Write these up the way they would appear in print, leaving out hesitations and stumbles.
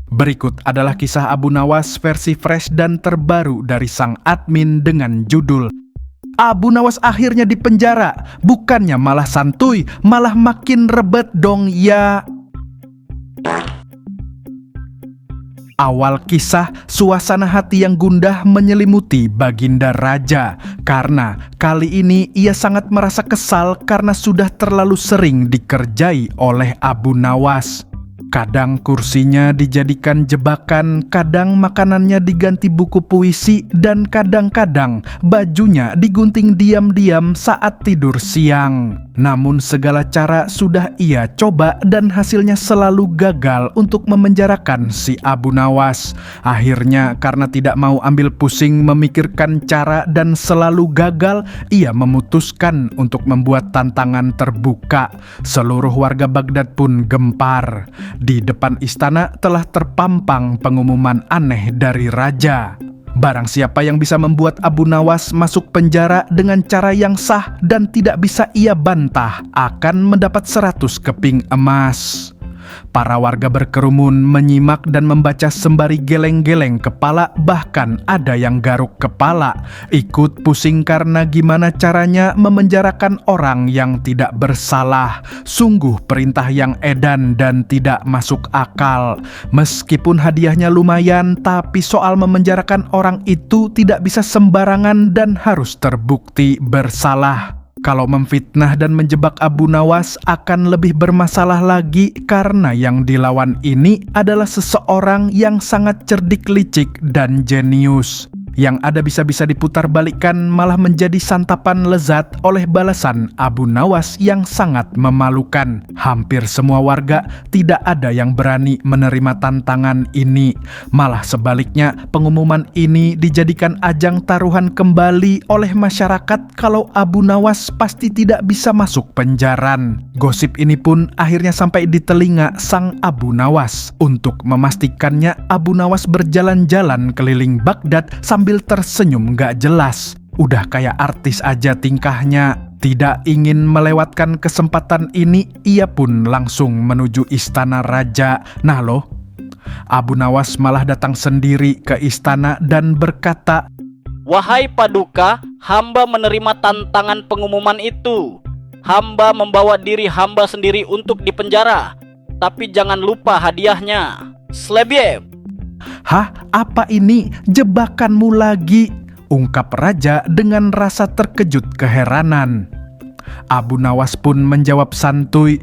Berikut adalah kisah Abu Nawas versi fresh dan terbaru dari sang admin dengan judul Abu Nawas akhirnya dipenjara, bukannya malah santuy, malah makin rebet dong ya. Awal kisah, suasana hati yang gundah menyelimuti Baginda Raja karena kali ini ia sangat merasa kesal karena sudah terlalu sering dikerjai oleh Abu Nawas. Kadang kursinya dijadikan jebakan, kadang makanannya diganti buku puisi, dan kadang-kadang bajunya digunting diam-diam saat tidur siang. Namun segala cara sudah ia coba dan hasilnya selalu gagal untuk memenjarakan si Abu Nawas. Akhirnya karena tidak mau ambil pusing memikirkan cara dan selalu gagal, ia memutuskan untuk membuat tantangan terbuka. Seluruh warga Baghdad pun gempar. Di depan istana telah terpampang pengumuman aneh dari raja. Barang siapa yang bisa membuat Abu Nawas masuk penjara dengan cara yang sah dan tidak bisa ia bantah akan mendapat 100 keping emas. Para warga berkerumun menyimak dan membaca sembari geleng-geleng kepala, bahkan ada yang garuk kepala, ikut pusing karena gimana caranya memenjarakan orang yang tidak bersalah. Sungguh perintah yang edan dan tidak masuk akal. Meskipun hadiahnya lumayan, tapi soal memenjarakan orang itu tidak bisa sembarangan dan harus terbukti bersalah. Kalau memfitnah dan menjebak Abu Nawas akan lebih bermasalah lagi karena yang dilawan ini adalah seseorang yang sangat cerdik, licik, dan jenius. Yang ada bisa-bisa diputar balikkan malah menjadi santapan lezat oleh balasan Abu Nawas yang sangat memalukan. Hampir semua warga tidak ada yang berani menerima tantangan ini. Malah sebaliknya, pengumuman ini dijadikan ajang taruhan kembali oleh masyarakat kalau Abu Nawas pasti tidak bisa masuk penjaran. Gosip ini pun akhirnya sampai di telinga sang Abu Nawas. Untuk memastikannya, Abu Nawas berjalan-jalan keliling Baghdad sambil tersenyum gak jelas. Udah kayak artis aja tingkahnya. Tidak ingin melewatkan kesempatan ini, ia pun langsung menuju istana raja. Nah loh, Abu Nawas malah datang sendiri ke istana dan berkata, "Wahai Paduka, hamba menerima tantangan pengumuman itu. Hamba membawa diri hamba sendiri untuk dipenjara. Tapi jangan lupa hadiahnya. Slebye." "Hah? Apa ini? Jebakanmu lagi?" ungkap raja dengan rasa terkejut keheranan. Abu Nawas pun menjawab santuy,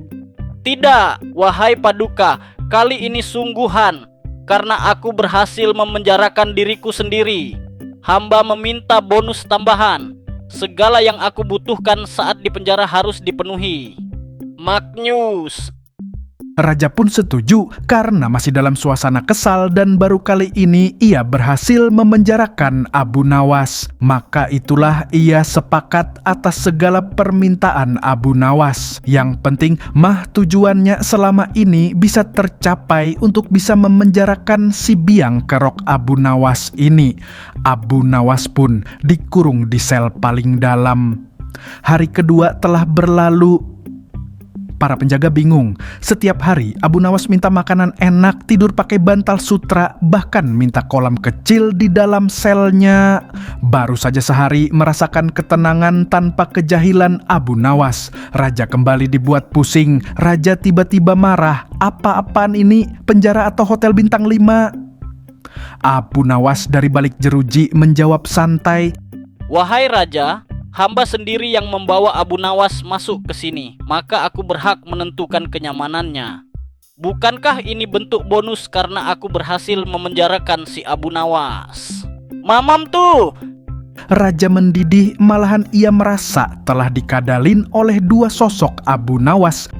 "Tidak, wahai Paduka, kali ini sungguhan, karena aku berhasil memenjarakan diriku sendiri. Hamba meminta bonus tambahan. Segala yang aku butuhkan saat di penjara harus dipenuhi. Magnus." Raja pun setuju karena masih dalam suasana kesal dan baru kali ini ia berhasil memenjarakan Abu Nawas. Maka itulah ia sepakat atas segala permintaan Abu Nawas. Yang penting mah tujuannya selama ini bisa tercapai untuk bisa memenjarakan si biang kerok Abu Nawas ini. Abu Nawas pun dikurung di sel paling dalam. Hari kedua telah berlalu. Para penjaga bingung. Setiap hari Abu Nawas minta makanan enak, tidur pakai bantal sutra, bahkan minta kolam kecil di dalam selnya. Baru saja sehari merasakan ketenangan tanpa kejahilan Abu Nawas. Raja kembali dibuat pusing. Raja tiba-tiba marah. "Apa-apaan ini? Penjara atau hotel bintang 5?" Abu Nawas dari balik jeruji menjawab santai, "Wahai Raja, hamba sendiri yang membawa Abu Nawas masuk ke sini, maka aku berhak menentukan kenyamanannya. Bukankah ini bentuk bonus karena aku berhasil memenjarakan si Abu Nawas?" "Mamam tuh!" Raja mendidih, malahan ia merasa telah dikadalin oleh dua sosok Abu Nawas.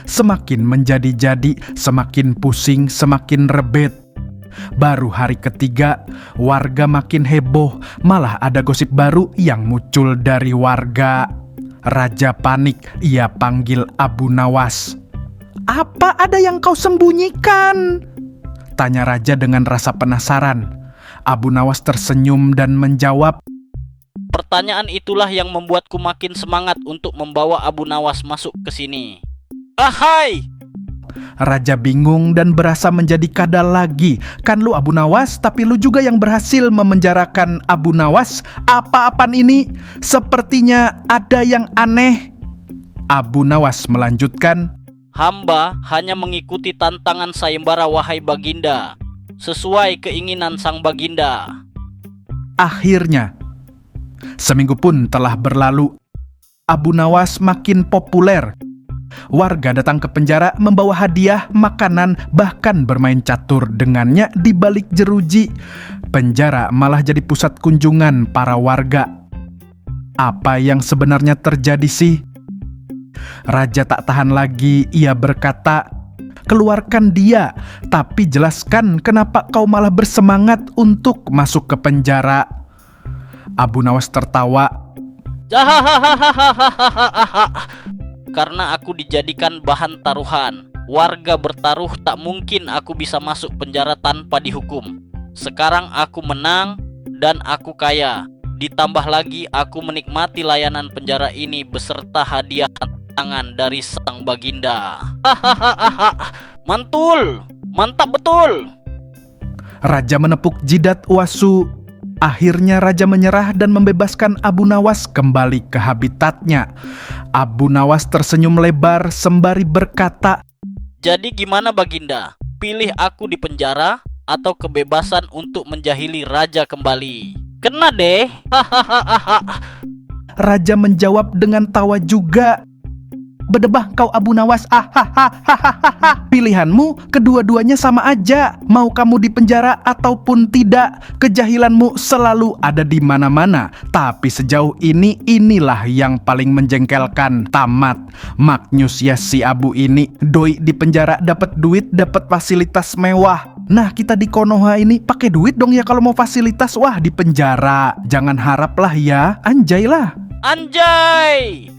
Semakin menjadi-jadi, semakin pusing, semakin rebet. Baru hari ketiga, warga makin heboh, malah ada gosip baru yang muncul dari warga. Raja panik, ia panggil Abu Nawas. "Apa ada yang kau sembunyikan?" tanya raja dengan rasa penasaran. Abu Nawas tersenyum dan menjawab, "Pertanyaan itulah yang membuatku makin semangat untuk membawa Abu Nawas masuk ke sini." "Ahai!" Raja bingung dan berasa menjadi kadal lagi. Kan lu Abu Nawas, tapi lu juga yang berhasil memenjarakan Abu Nawas. Apa-apaan ini? Sepertinya ada yang aneh. Abu Nawas melanjutkan, Hamba hanya mengikuti tantangan sayembara wahai Baginda, sesuai keinginan sang Baginda. akhirnya, seminggu pun telah berlalu. Abu Nawas makin populer. Warga datang ke penjara membawa hadiah, makanan, bahkan bermain catur dengannya di balik jeruji. Penjara malah jadi pusat kunjungan para warga. Apa yang sebenarnya terjadi sih? Raja tak tahan lagi, ia berkata, "Keluarkan dia, tapi jelaskan kenapa kau malah bersemangat untuk masuk ke penjara." Abu Nawas tertawa. Karena aku dijadikan bahan taruhan. Warga bertaruh tak mungkin aku bisa masuk penjara tanpa dihukum. Sekarang aku menang dan aku kaya. Ditambah lagi aku menikmati layanan penjara ini beserta hadiah tangan dari sang Baginda. Mantul, mantap betul. Raja menepuk jidat Uasu. Akhirnya raja menyerah dan membebaskan Abu Nawas kembali ke habitatnya. Abu Nawas tersenyum lebar sembari berkata, Jadi gimana Baginda? Pilih aku di penjara atau kebebasan untuk menjahili raja kembali? Kena deh. Raja menjawab dengan tawa juga. "Bedebah kau Abu Nawas, pilihanmu kedua-duanya sama aja. Mau kamu di penjara ataupun tidak, kejahilanmu selalu ada di mana-mana. Tapi sejauh ini inilah yang paling menjengkelkan. Tamat. Maknyus ya si Abu ini. Doi di penjara dapat duit, dapat fasilitas mewah. Nah kita di Konoha ini pakai duit dong ya kalau mau fasilitas. Wah di penjara. Jangan haraplah ya, anjay lah." Anjay!